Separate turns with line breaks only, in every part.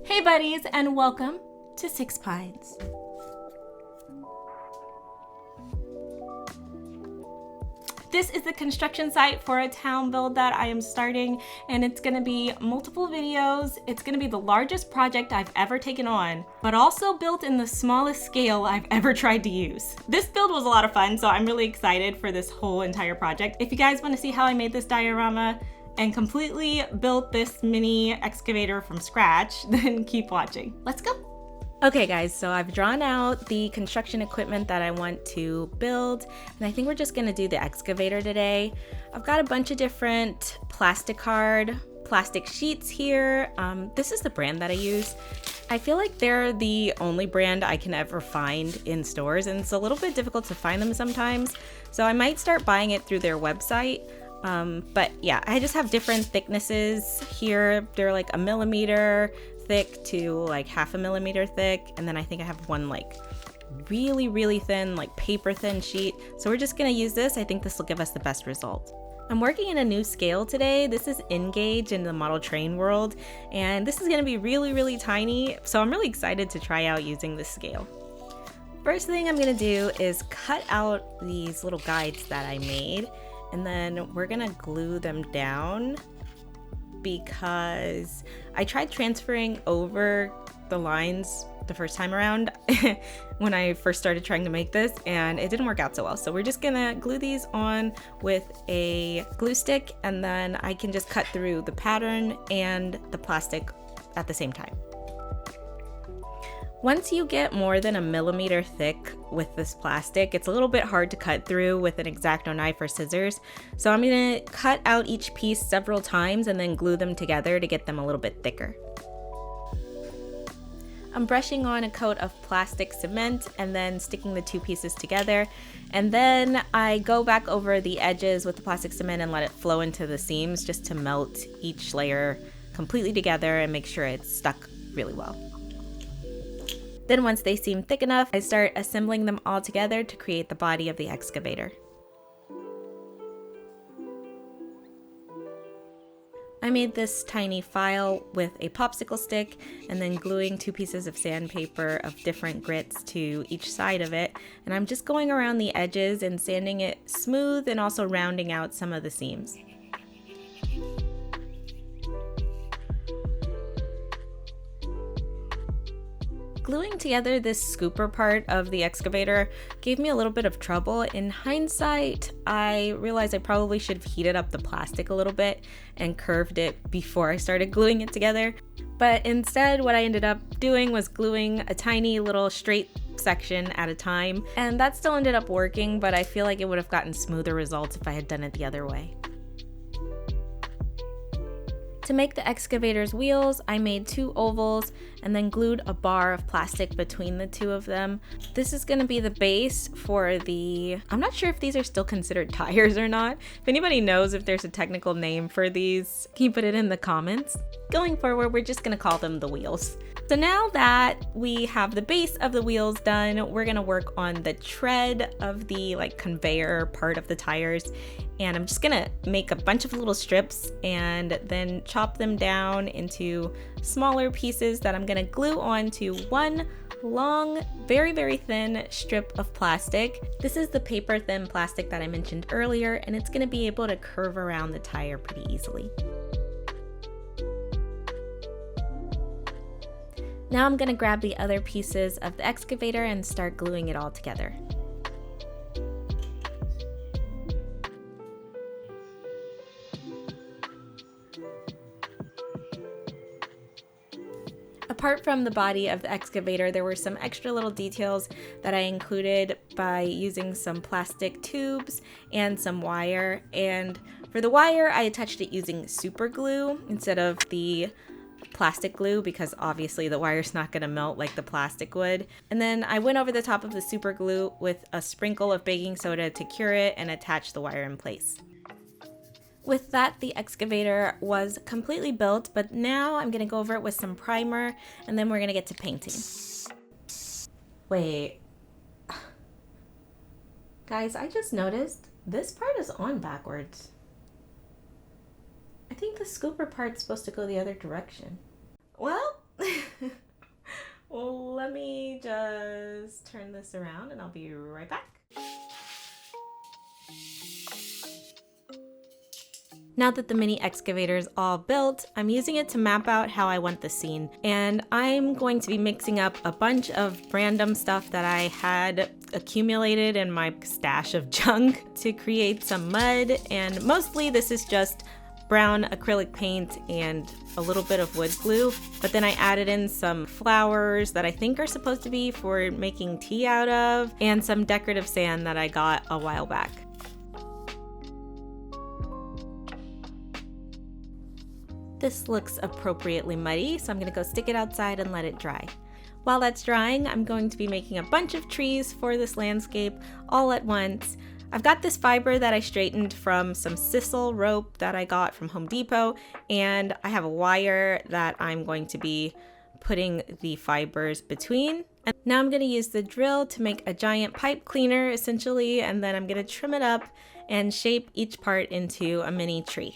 Hey buddies, and welcome to Six Pines. This is the construction site for a town build that I am starting, and it's gonna be multiple videos. It's gonna be the largest project I've ever taken on, but also built in the smallest scale I've ever tried to use. This build was a lot of fun, so I'm really excited for this whole entire project. If you guys wanna see how I made this diorama and completely built this mini excavator from scratch, then keep watching. Let's go. Okay guys, so I've drawn out the construction equipment that I want to build, and I think we're just gonna do the excavator today. I've got a bunch of different plastic sheets here. This is the brand that I use. I feel like they're the only brand I can ever find in stores, and it's a little bit difficult to find them sometimes. So I might start buying it through their website. But yeah, I just have different thicknesses here. They're like 1 millimeter thick to like 0.5 millimeter thick, and then I think I have one like really thin, like paper thin sheet. So we're just gonna use this. I think this will give us the best result. I'm working in a new scale today. This is N-gauge in the model train world, and this is gonna be really tiny, so I'm really excited to try out using this scale. First thing I'm gonna do is cut out these little guides that I made, and then we're gonna glue them down because I tried transferring over the lines the first time around when I first started trying to make this, and it didn't work out so well. So we're just gonna glue these on with a glue stick, and then I can just cut through the pattern and the plastic at the same time. Once you get more than 1 millimeter thick with this plastic, it's a little bit hard to cut through with an X-Acto knife or scissors. So I'm gonna cut out each piece several times and then glue them together to get them a little bit thicker. I'm brushing on a coat of plastic cement and then sticking the two pieces together. And then I go back over the edges with the plastic cement and let it flow into the seams just to melt each layer completely together and make sure it's stuck really well. Then once they seem thick enough, I start assembling them all together to create the body of the excavator. I made this tiny file with a popsicle stick and then gluing 2 pieces of sandpaper of different grits to each side of it. And I'm just going around the edges and sanding it smooth and also rounding out some of the seams. Gluing together this scooper part of the excavator gave me a little bit of trouble. In hindsight, I realized I probably should have heated up the plastic a little bit and curved it before I started gluing it together. But instead, what I ended up doing was gluing a tiny little straight section at a time. And that still ended up working, but I feel like it would have gotten smoother results if I had done it the other way. To make the excavator's wheels, I made 2 ovals and then glued a bar of plastic between the 2 of them. This is gonna be the base for I'm not sure if these are still considered tires or not. If anybody knows if there's a technical name for these, can you put it in the comments? Going forward, we're just gonna call them the wheels. So now that we have the base of the wheels done, we're gonna work on the tread of the conveyor part of the tires. And I'm just gonna make a bunch of little strips and then chop them down into smaller pieces that I'm gonna glue onto one long, very thin strip of plastic. This is the paper thin plastic that I mentioned earlier, and it's gonna be able to curve around the tire pretty easily. Now I'm gonna grab the other pieces of the excavator and start gluing it all together. Apart from the body of the excavator, there were some extra little details that I included by using some plastic tubes and some wire. And for the wire, I attached it using super glue instead of the plastic glue because obviously the wire's not gonna melt like the plastic would. And then I went over the top of the super glue with a sprinkle of baking soda to cure it and attach the wire in place. With that, the excavator was completely built, but now I'm gonna go over it with some primer and then we're gonna get to painting. Wait. Guys, I just noticed this part is on backwards. I think the scooper part's supposed to go the other direction. Well, turn this around and I'll be right back. Now that the mini excavator is all built, I'm using it to map out how I want the scene. And I'm going to be mixing up a bunch of random stuff that I had accumulated in my stash of junk to create some mud. And mostly this is just brown acrylic paint and a little bit of wood glue. But then I added in some flowers that I think are supposed to be for making tea out of, and some decorative sand that I got a while back. This looks appropriately muddy, so I'm gonna go stick it outside and let it dry. While that's drying, I'm going to be making a bunch of trees for this landscape all at once. I've got this fiber that I straightened from some sisal rope that I got from Home Depot, and I have a wire that I'm going to be putting the fibers between. And now I'm gonna use the drill to make a giant pipe cleaner, essentially, and then I'm gonna trim it up and shape each part into a mini tree.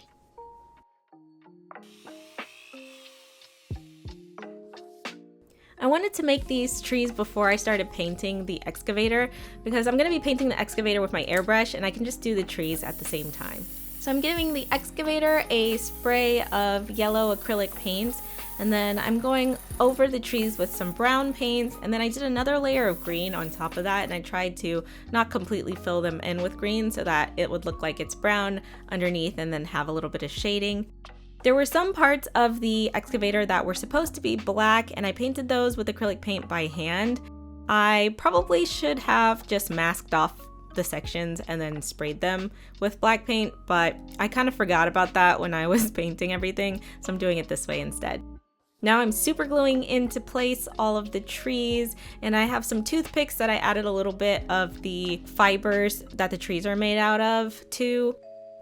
I wanted to make these trees before I started painting the excavator because I'm going to be painting the excavator with my airbrush and I can just do the trees at the same time. So I'm giving the excavator a spray of yellow acrylic paint, and then I'm going over the trees with some brown paint, and then I did another layer of green on top of that, and I tried to not completely fill them in with green so that it would look like it's brown underneath and then have a little bit of shading. There were some parts of the excavator that were supposed to be black, and I painted those with acrylic paint by hand. I probably should have just masked off the sections and then sprayed them with black paint, but I kind of forgot about that when I was painting everything, so I'm doing it this way instead. Now I'm super gluing into place all of the trees, and I have some toothpicks that I added a little bit of the fibers that the trees are made out of too.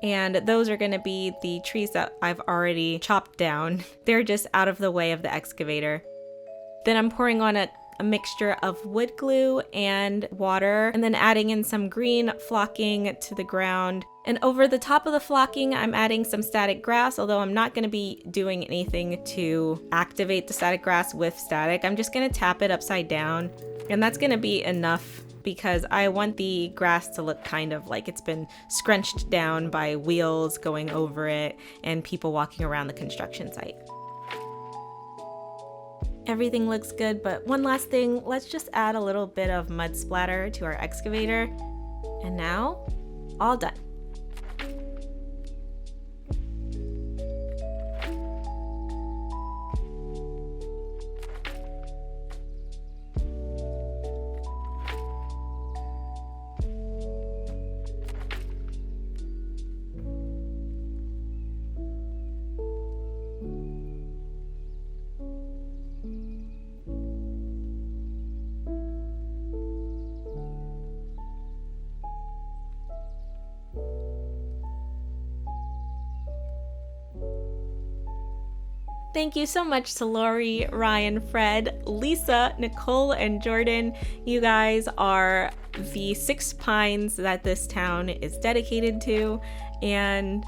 And those are going to be the trees that I've already chopped down. They're just out of the way of the excavator. Then I'm pouring on a mixture of wood glue and water, and then adding in some green flocking to the ground. And over the top of the flocking, I'm adding some static grass, although I'm not going to be doing anything to activate the static grass with static. I'm just going to tap it upside down, and that's going to be enough because I want the grass to look kind of like it's been scrunched down by wheels going over it and people walking around the construction site. Everything looks good, but one last thing, let's just add a little bit of mud splatter to our excavator. And now, all done. Thank you so much to Lori, Ryan, Fred, Lisa, Nicole, and Jordan. You guys are the 6 pines that this town is dedicated to, and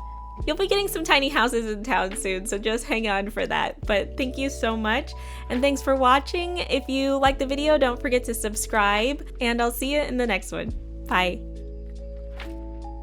you'll be getting some tiny houses in town soon, so just hang on for that. But thank you so much, and thanks for watching. If you like the video, don't forget to subscribe, and I'll see you in the next one. Bye.